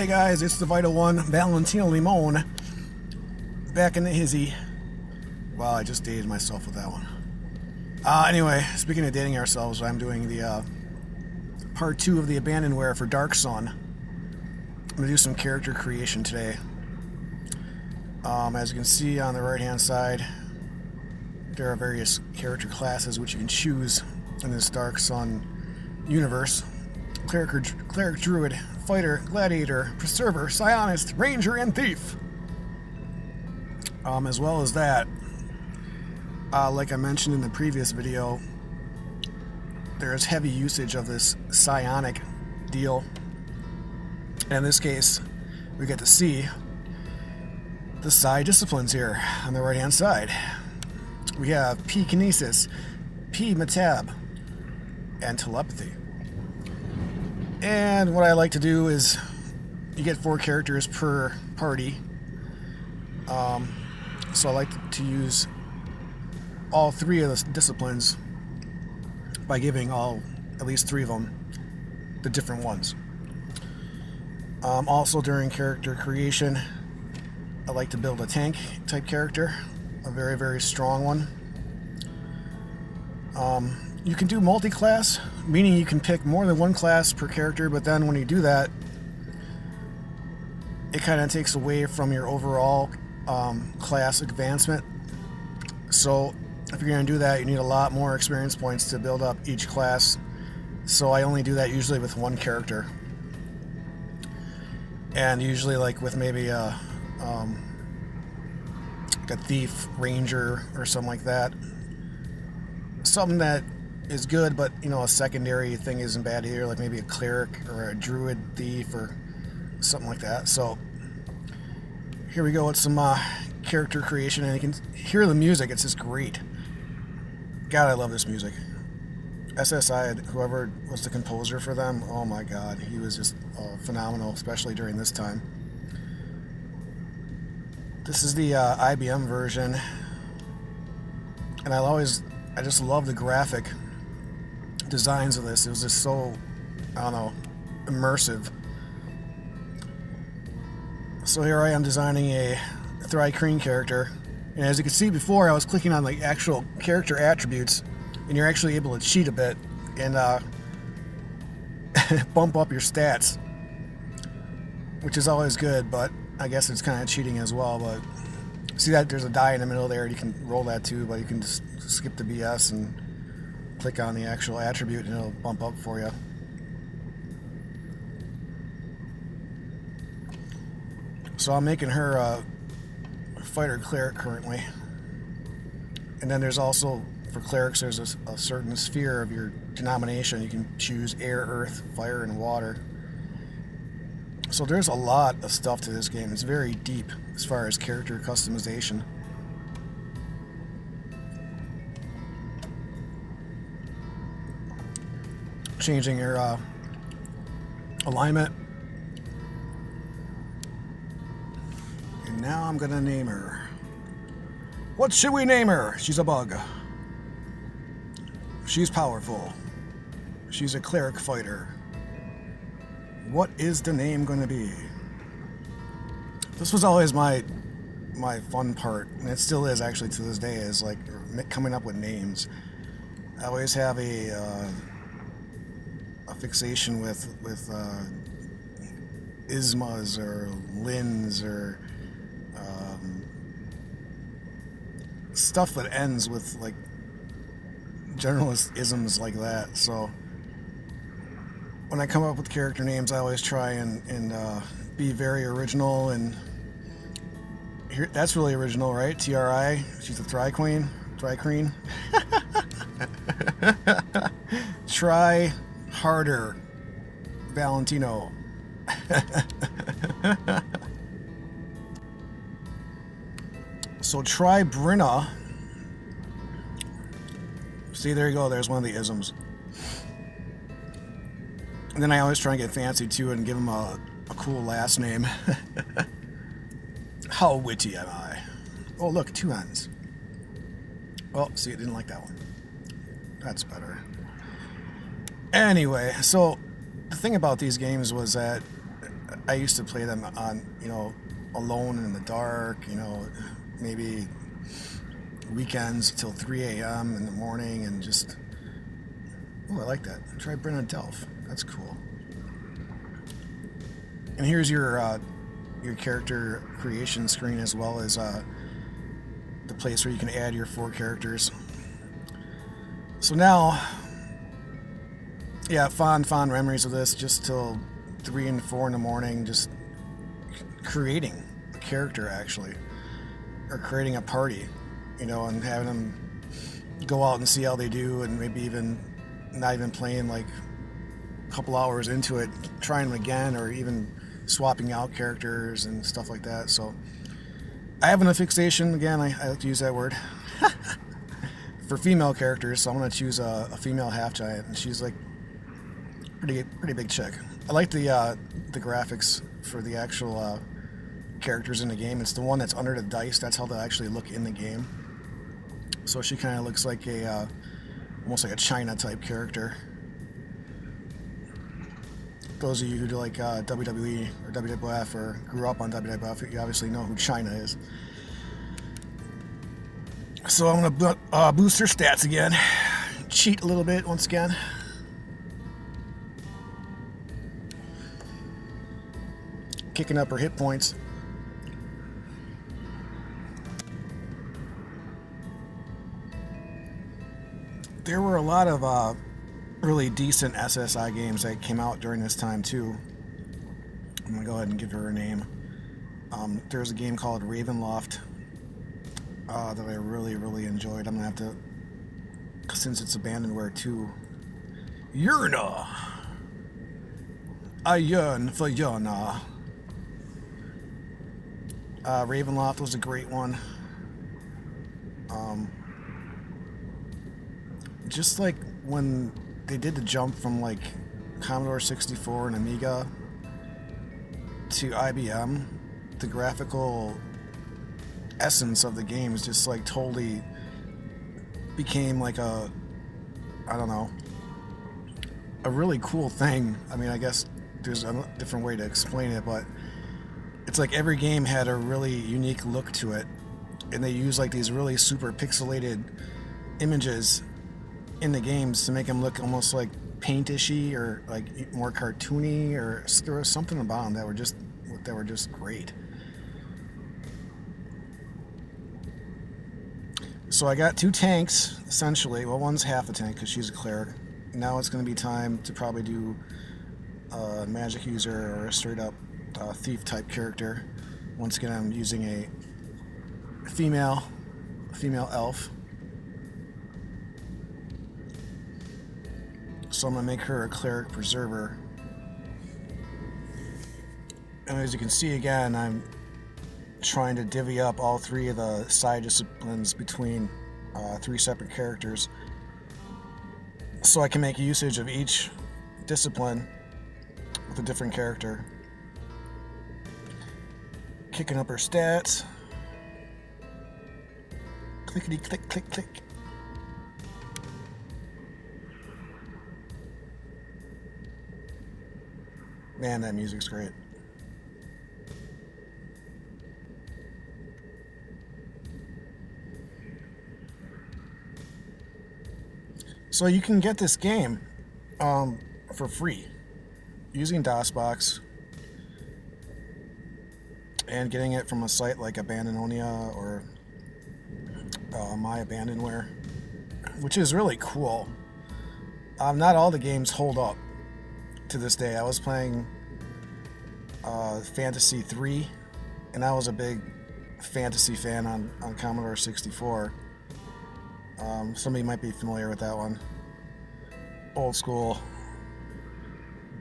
Hey guys, it's the Vital One, Valentino Limon, back in the hizzy. Wow, I just dated myself with that one. Anyway, speaking of dating ourselves, I'm doing the part 2 of the AbandonWhere for Dark Sun. I'm going to do some character creation today. As you can see on the right hand side, there are various character classes which you can choose in this Dark Sun universe. Cleric, Druid, Fighter, Gladiator, Preserver, Psionist, Ranger, and Thief. As well as that, like I mentioned in the previous video, there is heavy usage of this psionic deal. And in this case, we get to see the psi disciplines here on the right hand side. We have P Kinesis, P Metab, and Telepathy. And what I like to do is, you get 4 characters per party. So I like to use all 3 of the disciplines by giving at least 3 of them the different ones. Also during character creation, I like to build a tank type character, a very, very strong one. You can do multi-class, meaning you can pick more than one class per character, but then when you do that, it kind of takes away from your overall class advancement. So if you're going to do that, you need a lot more experience points to build up each class. So I only do that usually with one character. And usually like with maybe a Thief, Ranger, or something like that. Something that is good, but you know, a secondary thing isn't bad here, like maybe a Cleric or a Druid Thief or something like that. So here we go with some character creation, and you can hear the music. It's just great. God, I love this music. SSI, whoever was the composer for them, oh my god, he was just phenomenal, especially during this time. This is the IBM version, and I just love the graphic designs of this. It was just so, I don't know, immersive. So here I am designing a Thri-Kreen character, and as you can see before, I was clicking on like actual character attributes, and you're actually able to cheat a bit and bump up your stats, which is always good, but I guess it's kind of cheating as well. But see that there's a die in the middle there, and you can roll that too, but you can just skip the BS and click on the actual attribute and it'll bump up for you. So I'm making her a Fighter Cleric currently. And then there's also, for Clerics, there's a certain sphere of your denomination. You can choose air, earth, fire, and water. So there's a lot of stuff to this game. It's very deep as far as character customization. Changing your alignment. And now I'm gonna name her. What should we name her? She's a bug. She's powerful. She's a cleric fighter. What is the name gonna be? This was always my fun part, and it still is actually to this day, is like coming up with names. I always have a fixation with Ismas or Lins or stuff that ends with like generalist isms like that. So when I come up with character names, I always try and be very original. And here, that's really original, right? TRI, she's a Thri-Kreen. Try harder, Valentino. So try Brinna. See, there you go. There's one of the isms. And then I always try and get fancy too and give him a cool last name. How witty am I? Oh, look, 2 N's. Oh, see, I didn't like that one. That's better. Anyway, so the thing about these games was that I used to play them on, alone in the dark, maybe weekends till 3 a.m. in the morning, and just, oh, I like that. Try Brenna Delph. That's cool. And here's your character creation screen, as well as the place where you can add your 4 characters. So now, yeah, fond memories of this, just till 3 and 4 in the morning, just creating a character, actually, or creating a party, and having them go out and see how they do, and maybe even not even playing like a couple hours into it, trying them again, or even swapping out characters and stuff like that. So I have a fixation, again, I like to use that word, for female characters. So I'm going to choose a female half giant, and she's like pretty big chick. I like the graphics for the actual characters in the game. It's the one that's under the dice. That's how they actually look in the game. So she kind of looks like almost like a China type character. Those of you who do like WWE or WWF or grew up on WWF, you obviously know who China is. So I'm gonna boost her stats again, cheat a little bit once again. Kicking up her hit points. There were a lot of really decent SSI games that came out during this time too. I'm gonna go ahead and give her a name. There's a game called Ravenloft that I really enjoyed. I'm gonna have to, since it's AbandonWhere 2. Yerna! I yearn for Yerna. Ravenloft was a great one. Just like when they did the jump from like Commodore 64 and Amiga to IBM, the graphical essence of the game is just like totally became like a, I don't know, a really cool thing. I mean, I guess there's a different way to explain it, but it's like every game had a really unique look to it, and they use like these really super pixelated images in the games to make them look almost like paintishy or like more cartoony, or there was something about them that were just great. So I got 2 tanks essentially. Well, one's half a tank because she's a cleric. Now it's going to be time to probably do a magic user or a straight up thief type character. Once again, I'm using a female elf. So I'm going to make her a cleric preserver. And as you can see, again, I'm trying to divvy up all 3 of the side disciplines between 3 separate characters, so I can make usage of each discipline with a different character. Kicking up her stats. Clickety click click click. Man, that music's great. So you can get this game for free using DOSBox and getting it from a site like AbandonWhere or My AbandonWhere, which is really cool. Not all the games hold up to this day. I was playing Fantasy 3, and I was a big fantasy fan on Commodore 64. Somebody might be familiar with that one. Old school.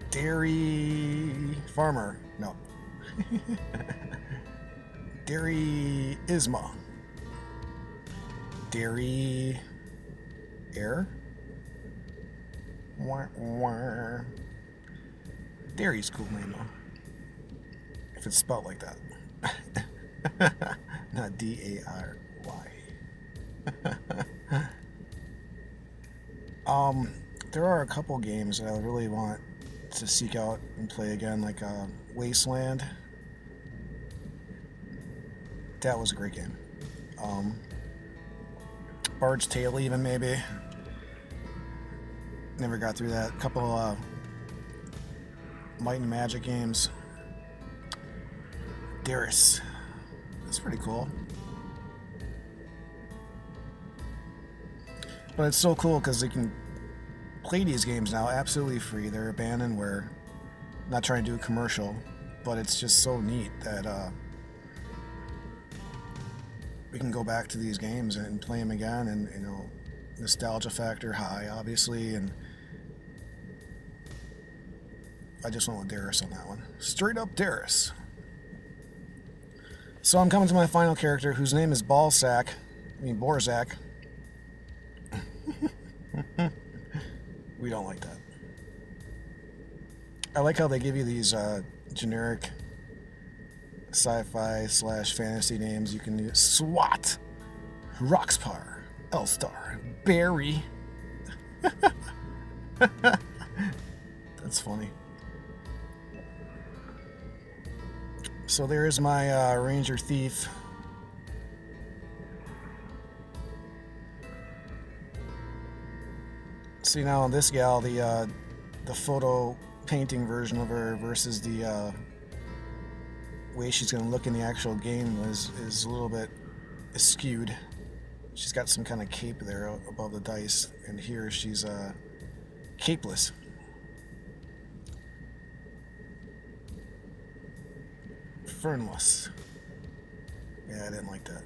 Dairy Farmer. No. Dairy Isma. Dairy Air? Wah, wah. Dairy's cool name though, if it's spelled like that. Not D-A-R-Y. There are a couple games that I really want to seek out and play again, like Wasteland. That was a great game. Bard's Tale even, maybe. Never got through that. A couple Might and Magic games. Darius. That's pretty cool. But it's so cool because you can play these games now absolutely free. They're AbandonWhere. Not trying to do a commercial, but it's just so neat that we can go back to these games and play them again, and you know, nostalgia factor high, obviously, and I just went with Darius on that one. Straight up Darius. So I'm coming to my final character, whose name is Borzak. We don't like that. I like how they give you these generic sci-fi / fantasy names. You can use SWAT, Roxpar, L-Star, Barry. That's funny. So there's my Ranger Thief. See now on this gal, the photo painting version of her versus the way she's going to look in the actual game is a little bit skewed. She's got some kind of cape there above the dice, and here she's capeless. Fernless. Yeah, I didn't like that.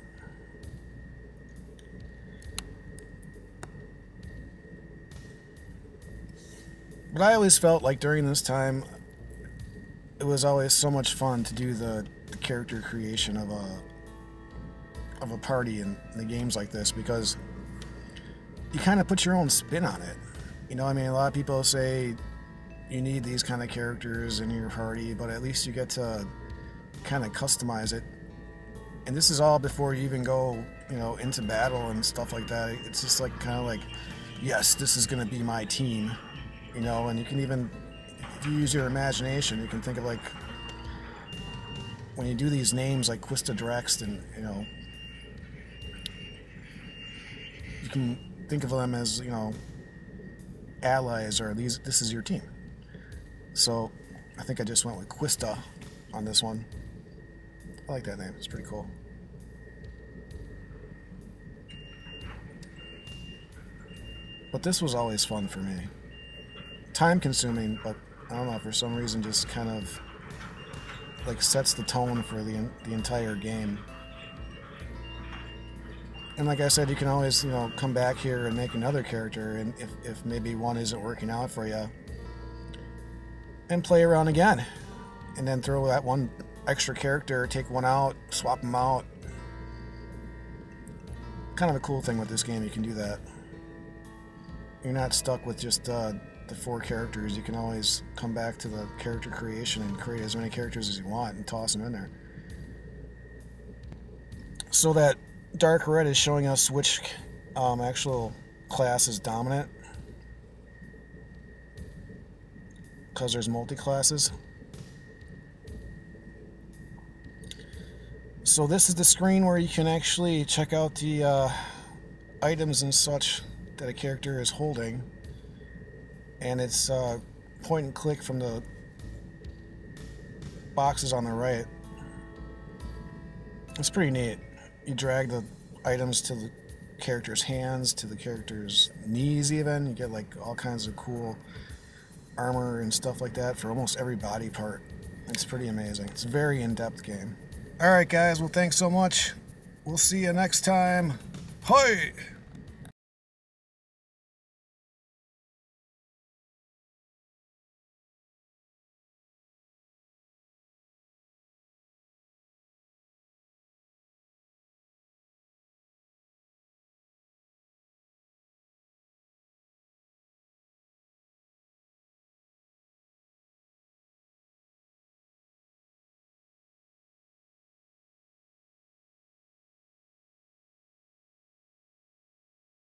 But I always felt like during this time, it was always so much fun to do the character creation of a party in the games like this, because you kind of put your own spin on it. You know, I mean, a lot of people say you need these kind of characters in your party, but at least you get to kind of customize it. And this is all before you even go, you know, into battle and stuff like that. It's just like kind of like, yes, this is going to be my team. You know, and you can even, if you use your imagination, you can think of like, when you do these names like Quista Drext, and you know, you can think of them as, you know, allies, or this is your team. So I think I just went with Quista on this one. I like that name, it's pretty cool. But this was always fun for me. Time consuming, but I don't know, for some reason just kind of like sets the tone for the entire game. And like I said, you can always, you know, come back here and make another character, and if maybe one isn't working out for you, and play around again, and then throw that one extra character, take one out, swap them out. Kind of a cool thing with this game, you can do that. You're not stuck with just the 4 characters. You can always come back to the character creation and create as many characters as you want and toss them in there. So that dark red is showing us which actual class is dominant, because there's multi-classes. So this is the screen where you can actually check out the items and such that a character is holding. And it's point and click from the boxes on the right. It's pretty neat. You drag the items to the character's hands, to the character's knees even. You get like all kinds of cool armor and stuff like that for almost every body part. It's pretty amazing. It's a very in-depth game. Alright guys, well thanks so much. We'll see you next time. Hi!